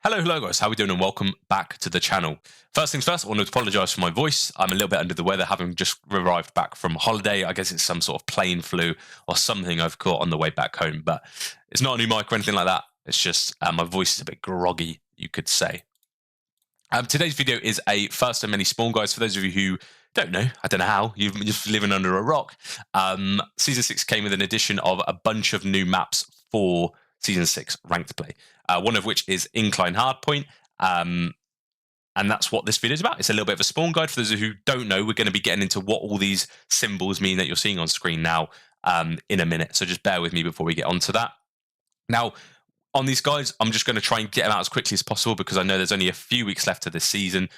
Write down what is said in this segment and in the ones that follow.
Hello guys, how are we doing and welcome back to the channel. First things first, I want to apologise for my voice. I'm a little bit under the weather, having just arrived back from holiday. I guess it's some sort of plane flu or something I've caught on the way back home, but it's not a new mic or anything like that. It's just my voice is a bit groggy, you could say. Today's video is a first of many spawn guides. For those of you who don't know, I don't know how, you're just living under a rock. Season 6 came with an addition of a bunch of new maps for Season 6 ranked play. One of which is Incline Hardpoint, and that's what this video is about. It's a little bit of a spawn guide. For those of you who don't know, we're going to be getting into what all these symbols mean that you're seeing on screen now in a minute, so just bear with me before we get onto that. Now, on these guides, I'm just going to try and get them out as quickly as possible because I know there's only a few weeks left of this season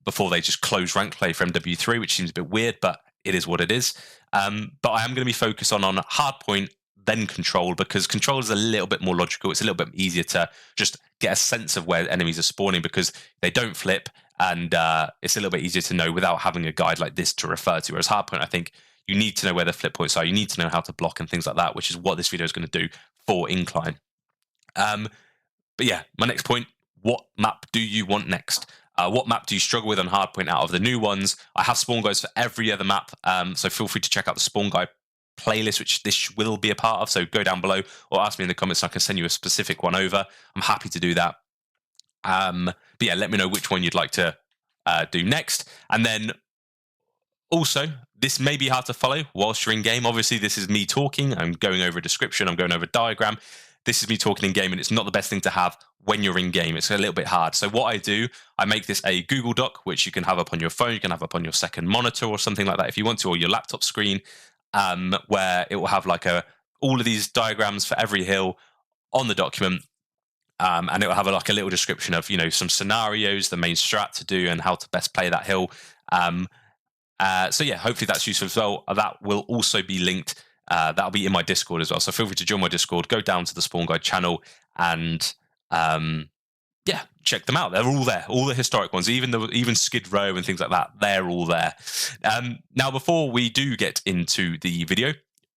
before they just close ranked play for MW3, which seems a bit weird, but it is what it is. But I am going to be focused on Hardpoint, then Control, because Control is a little bit more logical. It's a little bit easier to just get a sense of where enemies are spawning because they don't flip, and it's a little bit easier to know without having a guide like this to refer to. Whereas Hardpoint, I think you need to know where the flip points are. You need to know how to block and things like that, which is what this video is going to do for Incline. But yeah, my next point, what map do you want next? What map do you struggle with on Hardpoint out of the new ones? I have spawn guides for every other map, so feel free to check out the spawn guide playlist, which this will be a part of, so go down below or ask me in the comments so I can send you a specific one over. I'm happy to do that. But yeah, let me know which one you'd like to do next. And then also, this may be hard to follow whilst you're in game. Obviously, this is me talking. I'm going over a description. I'm going over a diagram. This is me talking in game, and it's not the best thing to have when you're in game. It's a little bit hard. So what I do, I make this a Google Doc, which you can have up on your phone. You can have up on your second monitor or something like that if you want to, or your laptop screen. Where it will have like all of these diagrams for every hill on the document, and it will have like a little description of some scenarios, the main strat to do, and how to best play that hill. So yeah, hopefully that's useful as well. That will also be linked. That'll be in my Discord as well. So feel free to join my Discord. Go down to the Spawn Guide channel and yeah, check them out. They're all there. All the historic ones, even Skid Row and things like that, they're all there. Now, before we do get into the video,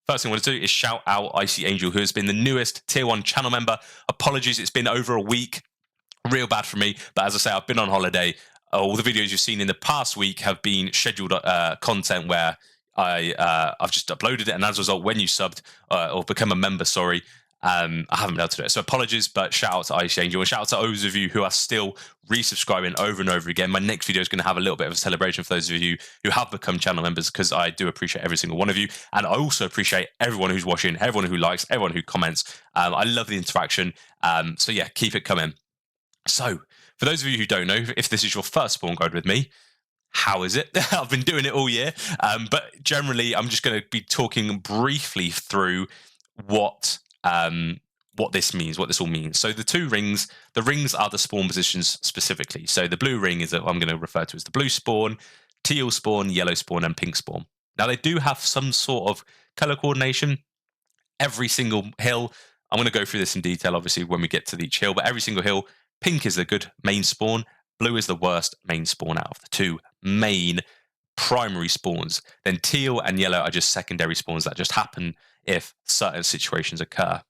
first thing I want to do is shout out Icy Angel, who has been the newest Tier 1 channel member. Apologies, it's been over a week. Real bad for me. But as I say, I've been on holiday. All the videos you've seen in the past week have been scheduled content where I've just uploaded it. And as a result, when you subbed or become a member, sorry, I haven't been able to do it. So apologies, but shout out to Ice Angel and shout out to those of you who are still resubscribing over and over again. My next video is going to have a little bit of a celebration for those of you who have become channel members, because I do appreciate every single one of you. And I also appreciate everyone who's watching, everyone who likes, everyone who comments. I love the interaction. So yeah, keep it coming. So for those of you who don't know, if this is your first spawn guide with me, how is it? I've been doing it all year. But generally, I'm just going to be talking briefly through what this means, what this all means. So the rings are the spawn positions specifically. So the blue ring is what I'm going to refer to as the blue spawn, teal spawn, yellow spawn, and pink spawn. Now they do have some sort of color coordination. Every single hill, I'm going to go through this in detail, obviously, when we get to each hill, but every single hill, pink is the good main spawn, blue is the worst main spawn out of the two main primary spawns. Then teal and yellow are just secondary spawns that just happen if certain situations occur.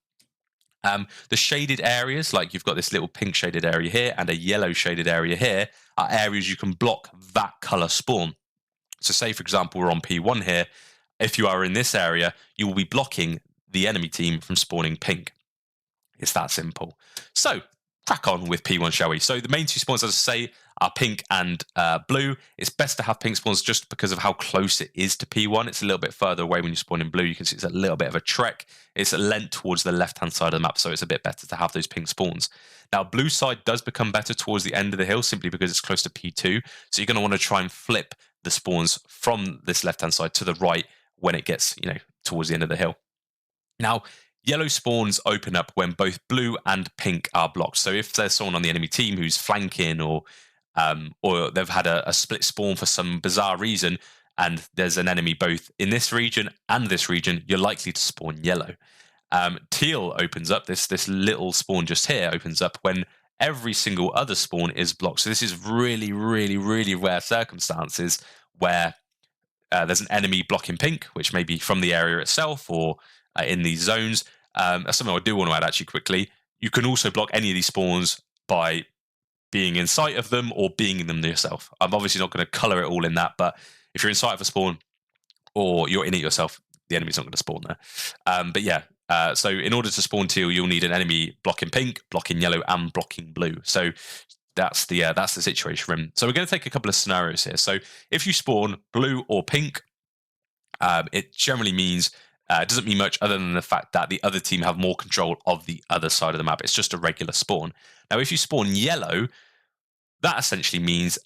The shaded areas, like you've got this little pink shaded area here and a yellow shaded area here, are areas you can block that color spawn. So say, for example, we're on P1 here. If you are in this area, you will be blocking the enemy team from spawning pink. It's that simple. So crack on with P1, shall we? So the main two spawns, as I say, are pink and blue. It's best to have pink spawns just because of how close it is to P1. It's a little bit further away when you spawn in blue. You can see it's a little bit of a trek. It's lent towards the left-hand side of the map, so it's a bit better to have those pink spawns. Now, blue side does become better towards the end of the hill simply because it's close to P2. So you're going to want to try and flip the spawns from this left-hand side to the right when it gets, towards the end of the hill. Now, yellow spawns open up when both blue and pink are blocked. So if there's someone on the enemy team who's flanking or they've had a split spawn for some bizarre reason, and there's an enemy both in this region and this region, you're likely to spawn yellow. Teal opens up, this little spawn just here opens up when every single other spawn is blocked. So this is really, really, really rare circumstances where there's an enemy blocking pink, which may be from the area itself or in these zones. That's something I do want to add actually quickly. You can also block any of these spawns by being in sight of them or being in them yourself. I'm obviously not going to color it all in that, but if you're in sight of a spawn or you're in it yourself, the enemy's not going to spawn there. But yeah, so in order to spawn teal, you'll need an enemy blocking pink, blocking yellow, and blocking blue. So that's the situation we're in. So we're going to take a couple of scenarios here. So if you spawn blue or pink, it generally means it doesn't mean much other than the fact that the other team have more control of the other side of the map. It's just a regular spawn. Now, if you spawn yellow, that essentially means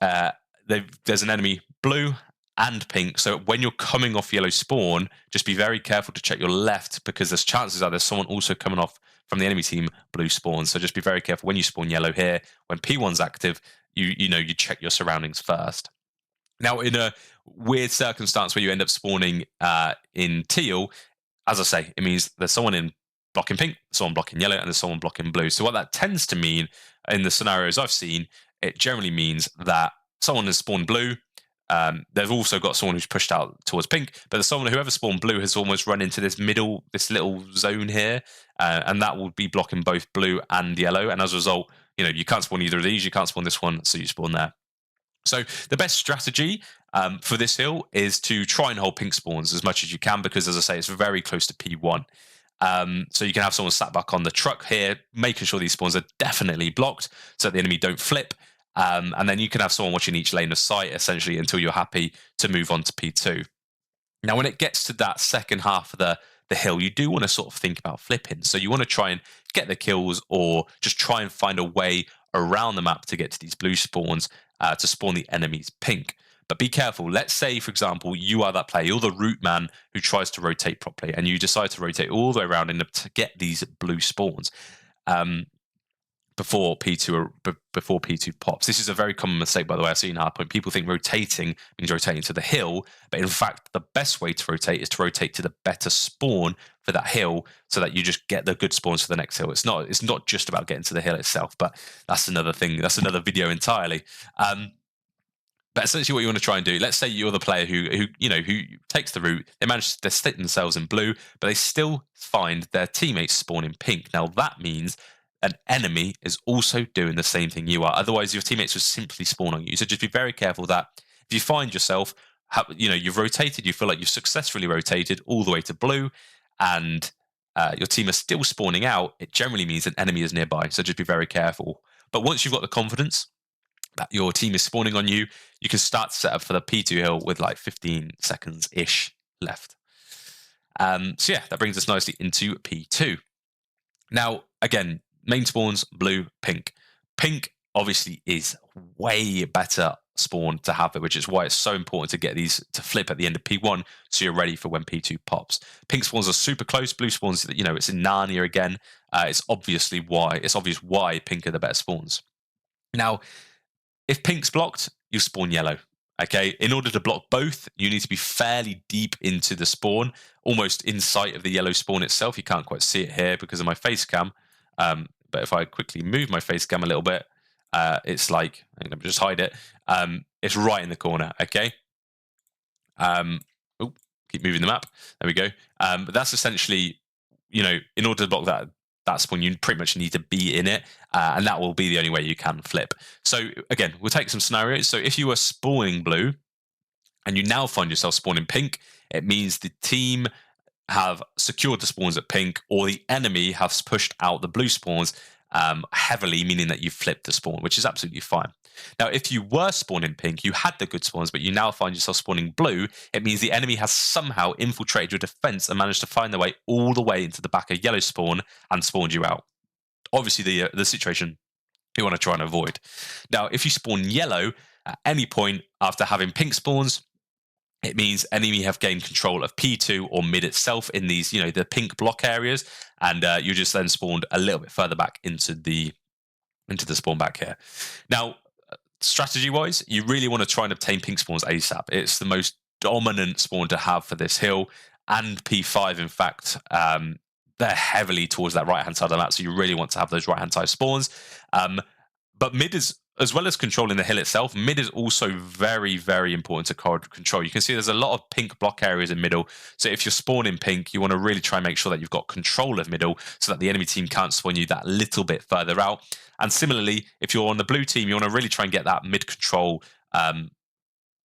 there's an enemy blue and pink. So when you're coming off yellow spawn, just be very careful to check your left, because there's chances are there's someone also coming off from the enemy team blue spawn. So just be very careful when you spawn yellow here. When P1's active, you check your surroundings first. Now, in a weird circumstance where you end up spawning in teal, as I say, it means there's someone in blocking pink, someone blocking yellow, and there's someone blocking blue. So what that tends to mean in the scenarios I've seen, it generally means that someone has spawned blue. They've also got someone who's pushed out towards pink, but there's someone, whoever spawned blue has almost run into this little zone here, and that will be blocking both blue and yellow. And as a result, you can't spawn either of these. You can't spawn this one, so you spawn there. So the best strategy for this hill is to try and hold pink spawns as much as you can, because, as I say, it's very close to P1. So you can have someone sat back on the truck here, making sure these spawns are definitely blocked so that the enemy don't flip. And then you can have someone watching each lane of sight, essentially, until you're happy to move on to P2. Now, when it gets to that second half of the hill, you do want to sort of think about flipping. So you want to try and get the kills, or just try and find a way around the map to get to these blue spawns to spawn the enemy's pink. But be careful. Let's say, for example, you are that player, you're the root man who tries to rotate properly, and you decide to rotate all the way around to get these blue spawns before P2 pops. This is a very common mistake, by the way. I see in Hardpoint, people think rotating means rotating to the hill, but in fact, the best way to rotate is to rotate to the better spawn for that hill, so that you just get the good spawns for the next hill. It's not just about getting to the hill itself, but that's another thing. That's another video entirely. But essentially, what you want to try and do, let's say you're the player who takes the route. They manage to stick themselves in blue, but they still find their teammates spawn in pink. Now that means an enemy is also doing the same thing you are. Otherwise, your teammates would simply spawn on you. So just be very careful that if you find yourself, you've rotated, you feel like you've successfully rotated all the way to blue, and your team is still spawning out, it generally means an enemy is nearby. So just be very careful. But once you've got the confidence that your team is spawning on you, you can start to set up for the P2 hill with like 15 seconds-ish left. So yeah, that brings us nicely into P2. Now, again, main spawns, blue, pink. Pink obviously is way better spawn to have it, which is why it's so important to get these to flip at the end of P1, so you're ready for when P2 pops. Pink spawns are super close. Blue spawns, it's in Narnia again. It's obvious why pink are the better spawns. Now, if pink's blocked, you spawn yellow. Okay, in order to block both, you need to be fairly deep into the spawn, almost in sight of the yellow spawn itself. You can't quite see it here because of my face cam. But if I quickly move my face cam a little bit, it's like, let me just hide it. It's right in the corner. Okay. Keep moving the map. There we go. But that's essentially, in order to block that spawn, you pretty much need to be in it, and that will be the only way you can flip. So again, we'll take some scenarios. So if you were spawning blue and you now find yourself spawning pink, it means the team have secured the spawns at pink, or the enemy has pushed out the blue spawns heavily, meaning that you flipped the spawn, which is absolutely fine. Now, if you were spawning pink, you had the good spawns, but you now find yourself spawning blue, it means the enemy has somehow infiltrated your defense and managed to find their way all the way into the back of yellow spawn and spawned you out. Obviously, the situation you want to try and avoid. Now, if you spawn yellow at any point after having pink spawns, it means enemy have gained control of P2 or mid itself in these, the pink block areas, and you just then spawned a little bit further back into the spawn back here. Now, strategy-wise, you really want to try and obtain pink spawns ASAP. It's the most dominant spawn to have for this hill, and P5, in fact, they're heavily towards that right-hand side of the map, so you really want to have those right-hand side spawns. But mid is, as well as controlling the hill itself, mid is also very, very important to control. You can see there's a lot of pink block areas in middle. So if you're spawning pink, you want to really try and make sure that you've got control of middle so that the enemy team can't spawn you that little bit further out. And similarly, if you're on the blue team, you want to really try and get that mid control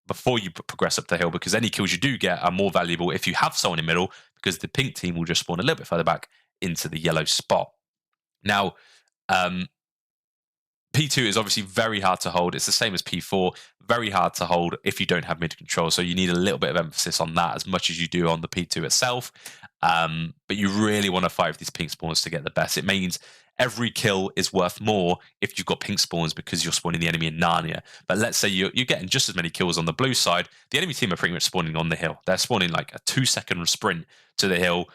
before you progress up the hill, because any kills you do get are more valuable if you have someone in middle, because the pink team will just spawn a little bit further back into the yellow spot. Now, P2 is obviously very hard to hold. It's the same as P4, very hard to hold if you don't have mid control. So you need a little bit of emphasis on that as much as you do on the P2 itself. But you really want to fight with these pink spawns to get the best. It means every kill is worth more if you've got pink spawns because you're spawning the enemy in Narnia. But let's say you're getting just as many kills on the blue side. The enemy team are pretty much spawning on the hill. They're spawning like a 2-second sprint to the hill,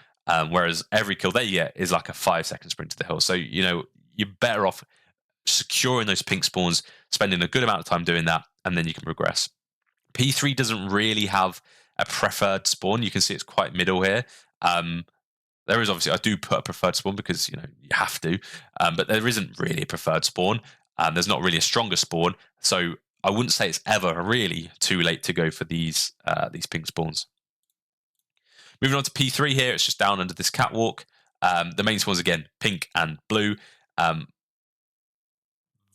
whereas every kill they get is like a 5-second sprint to the hill. So, you're better off securing those pink spawns, spending a good amount of time doing that, and then you can progress. P3 doesn't really have a preferred spawn. You can see it's quite middle here. There is obviously, I do put a preferred spawn because you have to, but there isn't really a preferred spawn. There's not really a stronger spawn, so I wouldn't say it's ever really too late to go for these pink spawns. Moving on to P3 here, it's just down under this catwalk. The main spawns again, pink and blue.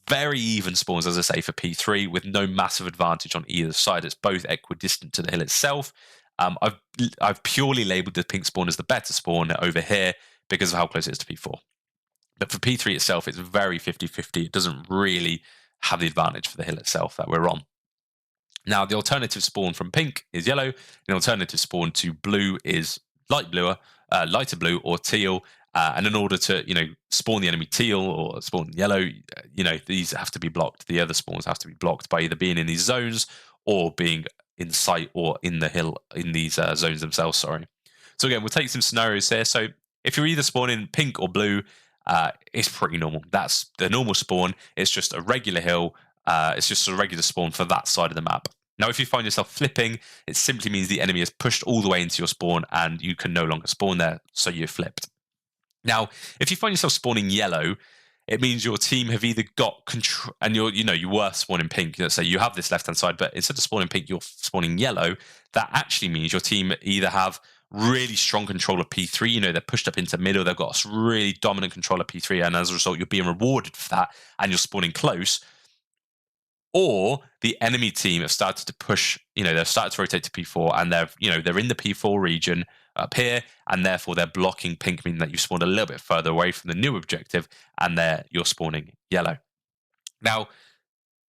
Very even spawns, as I say, for P3 with no massive advantage on either side. It's both equidistant to the hill itself. I've purely labelled the pink spawn as the better spawn over here because of how close it is to P4. But for P3 itself, it's very 50-50. It doesn't really have the advantage for the hill itself that we're on. Now, the alternative spawn from pink is yellow. The alternative spawn to blue is lighter blue or teal. And in order to, spawn the enemy teal or spawn yellow, these have to be blocked. The other spawns have to be blocked by either being in these zones or being in sight or in the hill, in these zones themselves, sorry. So again, we'll take some scenarios here. So if you're either spawning pink or blue, it's pretty normal. That's the normal spawn. It's just a regular hill. It's just a regular spawn for that side of the map. Now, if you find yourself flipping, it simply means the enemy has pushed all the way into your spawn and you can no longer spawn there, so you're flipped. Now, if you find yourself spawning yellow, it means your team have either got control, and you were spawning pink. Let's say you have this left-hand side, but instead of spawning pink, you're spawning yellow. That actually means your team either have really strong control of P3. They're pushed up into middle. They've got a really dominant control of P3, and as a result, you're being rewarded for that, and you're spawning close. Or the enemy team have started to push. They've started to rotate to P4, and they're in the P4 region up here, and therefore they're blocking pink, meaning that you spawned a little bit further away from the new objective, and you're spawning yellow. Now,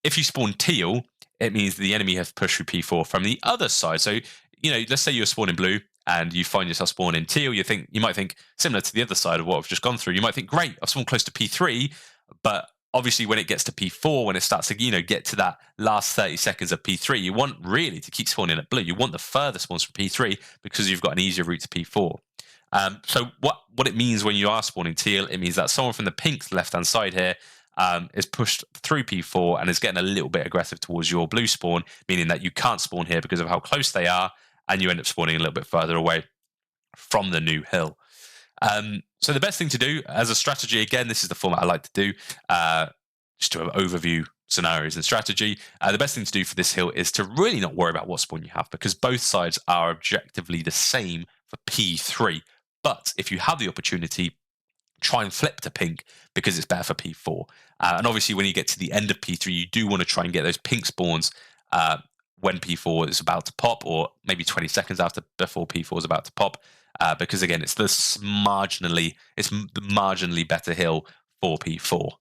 if you spawn teal, it means the enemy has pushed through P4 from the other side. So, let's say you're spawning blue and you find yourself spawning teal. You might think, similar to the other side of what I've just gone through, you might think, great, I've spawned close to P3, but obviously when it gets to P4, when it starts to get to that last 30 seconds of P3, you want really to keep spawning at blue. You want the further spawns from P3 because you've got an easier route to P4. So what it means when you are spawning teal, it means that someone from the pink left-hand side here is pushed through P4 and is getting a little bit aggressive towards your blue spawn, meaning that you can't spawn here because of how close they are, and you end up spawning a little bit further away from the new hill. So the best thing to do as a strategy, again, this is the format I like to do, just to overview scenarios and strategy. The best thing to do for this hill is to really not worry about what spawn you have, because both sides are objectively the same for P3. But if you have the opportunity, try and flip to pink because it's better for P4. And obviously when you get to the end of P3, you do want to try and get those pink spawns when P4 is about to pop, or maybe 20 seconds before P4 is about to pop. Because again, it's the marginally better hill for P4.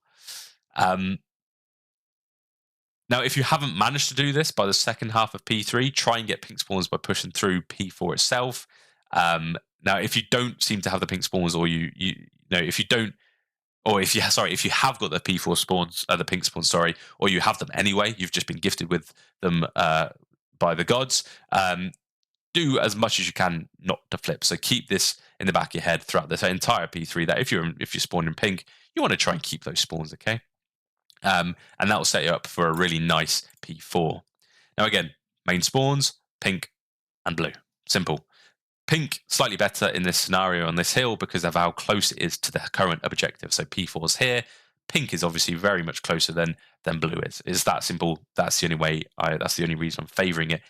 Now, if you haven't managed to do this by the second half of P3, try and get pink spawns by pushing through P4 itself. Now, if you don't seem to have the pink spawns, or if you have got the P4 spawns, the pink spawns, sorry, or you have them anyway, you've just been gifted with them by the gods. Do as much as you can not to flip. So keep this in the back of your head throughout this entire P3, that if you're spawning pink, you want to try and keep those spawns, okay? And that will set you up for a really nice P4. Now again, main spawns, pink and blue. Simple. Pink, slightly better in this scenario on this hill because of how close it is to the current objective. So P4's here. Pink is obviously very much closer than blue is. It's that simple. That's the only reason I'm favouring it.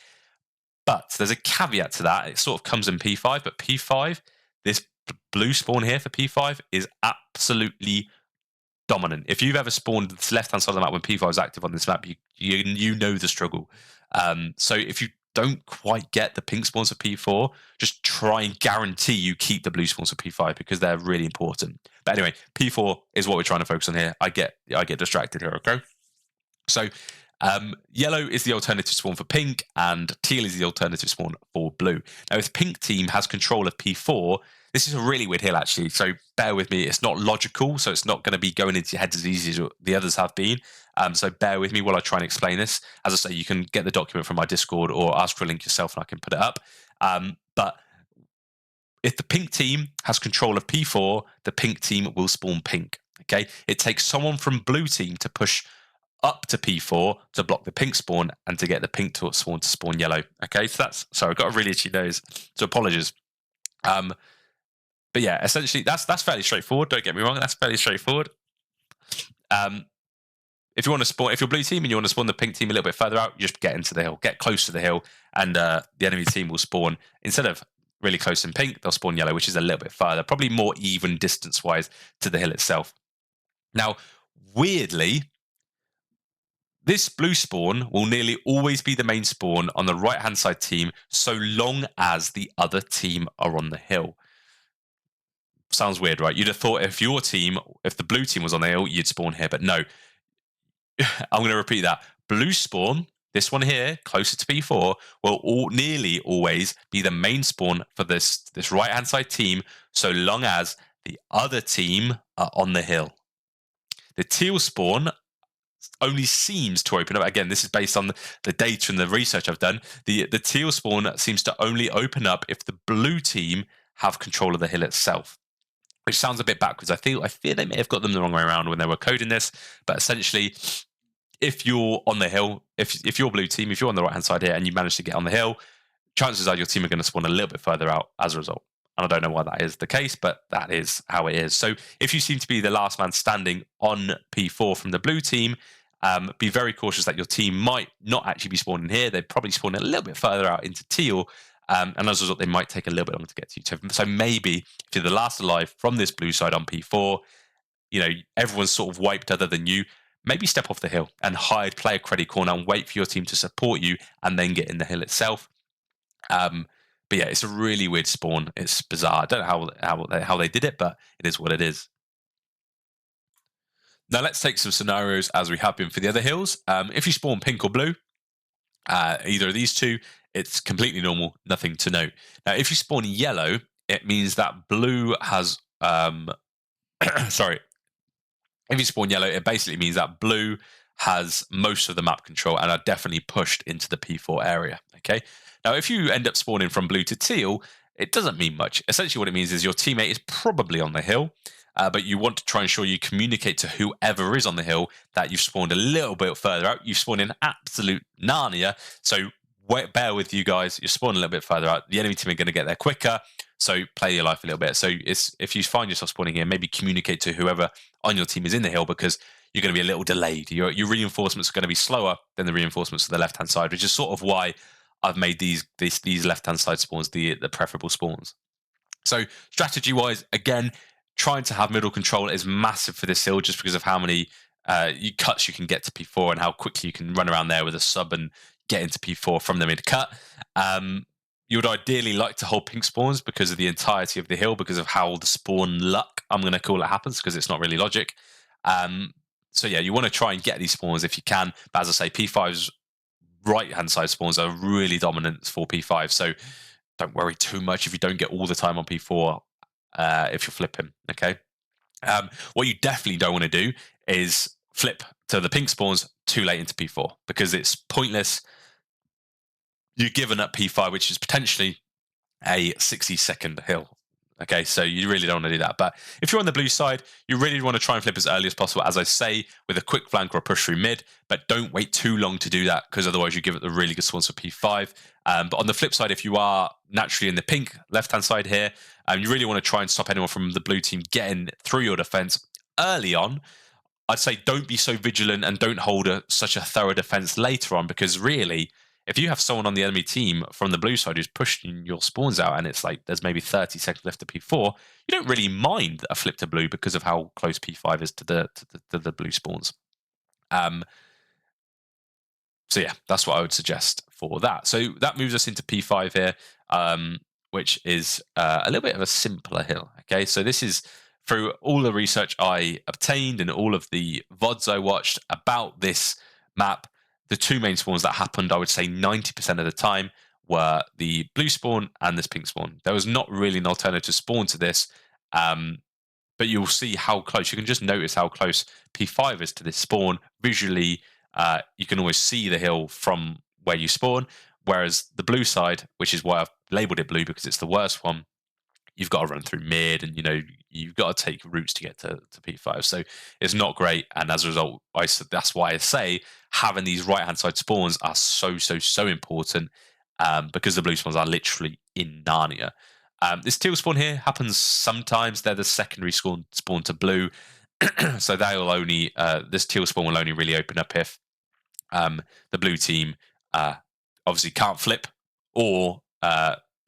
But there's a caveat to that. It sort of comes in P5, but P5, this blue spawn here for P5 is absolutely dominant. If you've ever spawned the left-hand side of the map when P5 is active on this map, you know the struggle. So if you don't quite get the pink spawns for P4, just try and guarantee you keep the blue spawns for P5 because they're really important. But anyway, P4 is what we're trying to focus on here. I get distracted here, okay? So yellow is the alternative spawn for pink, and teal is the alternative spawn for blue. Now, if pink team has control of P4, this is a really weird hill, actually, so bear with me. It's not logical, so it's not going to be going into your heads as easy as the others have been. So bear with me while I try and explain this. As I say, you can get the document from my Discord or ask for a link yourself and I can put it up. But if the pink team has control of P4, the pink team will spawn pink, okay? It takes someone from blue team to push up to P4 to block the pink spawn and to get the pink spawn to spawn yellow, okay? So that's, sorry, I've got a really itchy nose, so apologies. But yeah, essentially, that's fairly straightforward. Don't get me wrong, that's fairly straightforward. If you want to spawn, if you're blue team and you want to spawn the pink team a little bit further out, you just get into the hill, get close to the hill, and the enemy team will spawn, instead of really close in pink, they'll spawn yellow, which is a little bit further, probably more even distance-wise to the hill itself. Now, weirdly, this blue spawn will nearly always be the main spawn on the right-hand side team, so long as the other team are on the hill. Sounds weird, right? You'd have thought if your team, if the blue team was on the hill, you'd spawn here, but no. I'm going to repeat that. Blue spawn, this one here, closer to P4, will nearly always be the main spawn for this right-hand side team, so long as the other team are on the hill. The teal spawn only seems to open up. Again, this is based on the data and the research I've done. The teal spawn seems to only open up if the blue team have control of the hill itself, which sounds a bit backwards. I fear they may have got them the wrong way around when they were coding this, but essentially, if you're on the hill, if you're blue team, if you're on the right-hand side here and you manage to get on the hill, chances are your team are going to spawn a little bit further out as a result. And I don't know why that is the case, but that is how it is. So if you seem to be the last man standing on P4 from the blue team, be very cautious that your team might not actually be spawning here. They'd probably spawn a little bit further out into teal, and as a result, they might take a little bit longer to get to you. So maybe if you're the last alive from this blue side on P4, you know, everyone's sort of wiped other than you, maybe step off the hill and hide, play a credit corner and wait for your team to support you and then get in the hill itself. But yeah, it's a really weird spawn. It's bizarre. I don't know how they did it, but it is what it is. Now let's take some scenarios as we have been for the other hills. If you spawn pink or blue, either of these two, it's completely normal, nothing to note. Now, if you spawn yellow, it means that blue has, sorry. If you spawn yellow, it basically means that blue has most of the map control and are definitely pushed into the P4 area, okay? Now, if you end up spawning from blue to teal, it doesn't mean much. Essentially what it means is your teammate is probably on the hill, but you want to try and ensure you communicate to whoever is on the hill that you've spawned a little bit further out. You've spawned in absolute Narnia, so bear with you guys. You're spawning a little bit further out. The enemy team are going to get there quicker, so play your life a little bit. So if you find yourself spawning here, maybe communicate to whoever on your team is in the hill because you're going to be a little delayed. Your reinforcements are going to be slower than the reinforcements to the left-hand side, which is sort of why I've made these left-hand side spawns the preferable spawns. So strategy-wise, again, trying to have middle control is massive for this hill just because of how many cuts you can get to P4 and how quickly you can run around there with a sub and get into P4 from the mid-cut. You would ideally like to hold pink spawns because of the entirety of the hill, because of how the spawn luck, I'm going to call it, happens, because it's not really logic. So yeah, you want to try and get these spawns if you can. But as I say, P5's right-hand side spawns are really dominant for P5. So don't worry too much if you don't get all the time on P4 if you're flipping, okay? What you definitely don't want to do is flip to the pink spawns too late into P4 because it's pointless. You've given up P5, which is potentially a 60-second hill. Okay, so you really don't want to do that. But if you're on the blue side, you really want to try and flip as early as possible, as I say, with a quick flank or a push through mid. But don't wait too long to do that because otherwise you give it the really good spawns for P5. But on the flip side, if you are naturally in the pink left-hand side here, you really want to try and stop anyone from the blue team getting through your defense early on. I'd say don't be so vigilant and don't hold such a thorough defense later on because really, if you have someone on the enemy team from the blue side who's pushing your spawns out, and it's like there's maybe 30 seconds left to P4, you don't really mind a flip to blue because of how close P5 is to the blue spawns. So yeah, that's what I would suggest for that. So that moves us into P5 here, which is a little bit of a simpler hill. Okay, so this is through all the research I obtained and all of the VODs I watched about this map. The two main spawns that happened, I would say 90% of the time, were the blue spawn and this pink spawn. There was not really an alternative spawn to this, but you'll see how close. You can just notice how close P5 is to this spawn. Visually, you can always see the hill from where you spawn, whereas the blue side, which is why I've labelled it blue because it's the worst one, you've got to run through mid, and you've got to take routes to get to P5. So it's not great, and as a result, that's why I say having these right-hand side spawns are so important, because the blue spawns are literally in Narnia. This teal spawn here happens sometimes. They're the secondary spawn to blue, so they'll only this teal spawn will only really open up if the blue team obviously can't flip, or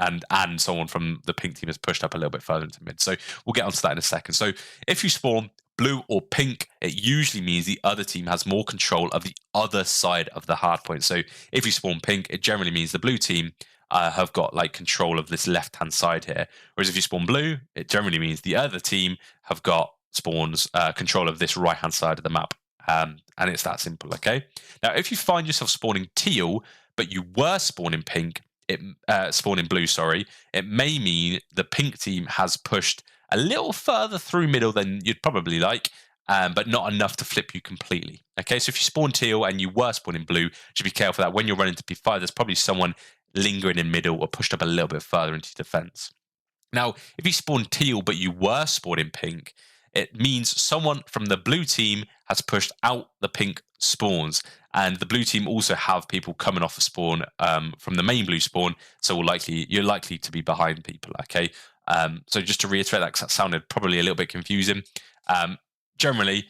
and someone from the pink team has pushed up a little bit further into mid. So we'll get onto that in a second. So if you spawn blue or pink, it usually means the other team has more control of the other side of the hard point. So if you spawn pink, it generally means the blue team have got like control of this left-hand side here. Whereas if you spawn blue, it generally means the other team have got control of this right-hand side of the map. And it's that simple, okay? Now, if you find yourself spawning teal, but you were spawning pink, spawning blue, sorry, it may mean the pink team has pushed a little further through middle than you'd probably like, but not enough to flip you completely. Okay, so if you spawn teal and you were spawning blue, just be careful that when you're running to P5, there's probably someone lingering in middle or pushed up a little bit further into defense. Now, if you spawn teal but you were spawning pink, it means someone from the blue team has pushed out the pink spawns, and the blue team also have people coming off a spawn from the main blue spawn, so you're likely to be behind people, okay? So just to reiterate that, because that sounded probably a little bit confusing, generally,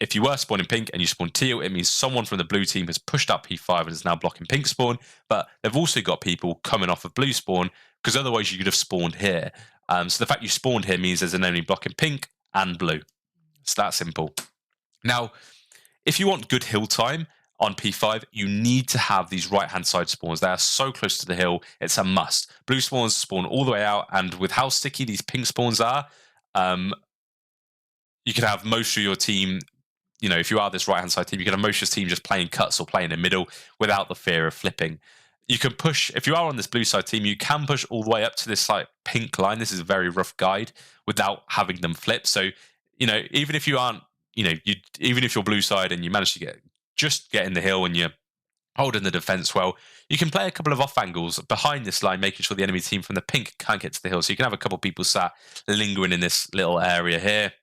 if you were spawning pink and you spawn teal, it means someone from the blue team has pushed up P5 and is now blocking pink spawn, but they've also got people coming off of blue spawn, because otherwise you could have spawned here. So the fact you spawned here means there's an enemy blocking pink and blue. It's that simple. Now, if you want good hill time on P5, you need to have these right-hand side spawns. They are so close to the hill, it's a must. Blue spawns spawn all the way out, and with how sticky these pink spawns are, you can have most of your team, if you are this right-hand side team, you can have most of your team just playing cuts or playing in middle without the fear of flipping. You can push, if you are on this blue side team, you can push all the way up to this like pink line. This is a very rough guide without having them flip. So, even if you aren't, even if you're blue side and you manage to get in the hill and you're holding the defense well, you can play a couple of off angles behind this line, making sure the enemy team from the pink can't get to the hill. So you can have a couple of people sat lingering in this little area here,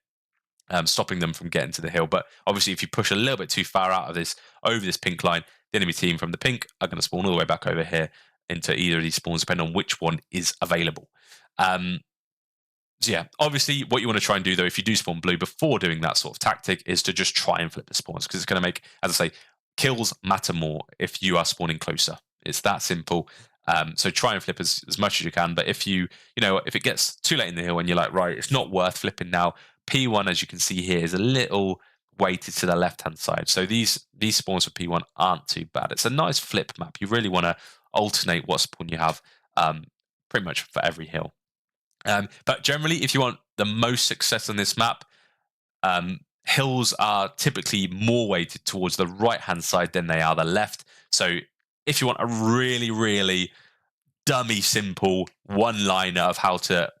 stopping them from getting to the hill. But obviously, if you push a little bit too far out of this, over this pink line, the enemy team from the pink are going to spawn all the way back over here into either of these spawns, depending on which one is available. So yeah, obviously what you want to try and do though, if you do spawn blue before doing that sort of tactic, is to just try and flip the spawns, because it's going to make, as I say, kills matter more if you are spawning closer. It's that simple. So try and flip as much as you can. But if if it gets too late in the hill and you're like, right, it's not worth flipping now, P1, as you can see here, is a little weighted to the left-hand side. So these spawns for P1 aren't too bad. It's a nice flip map. You really want to alternate what spawn you have pretty much for every hill. But generally, if you want the most success on this map, hills are typically more weighted towards the right-hand side than they are the left. So if you want a really, really dummy simple one-liner of how to,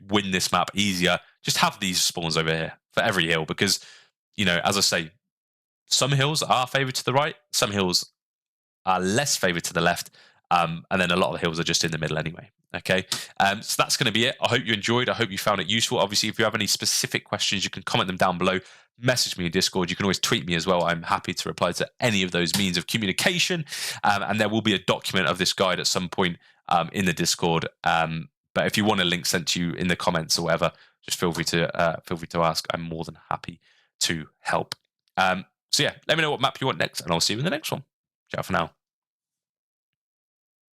win this map easier, just have these spawns over here for every hill, because, as I say, some hills are favored to the right, some hills are less favored to the left, and then a lot of the hills are just in the middle anyway. Okay, so that's going to be it. I hope you enjoyed. I hope you found it useful. Obviously, if you have any specific questions, you can comment them down below. Message me in Discord. You can always tweet me as well. I'm happy to reply to any of those means of communication. And there will be a document of this guide at some point in the Discord. But if you want a link sent to you in the comments or whatever, just feel free to ask. I'm more than happy to help. So yeah, let me know what map you want next, and I'll see you in the next one. Ciao for now.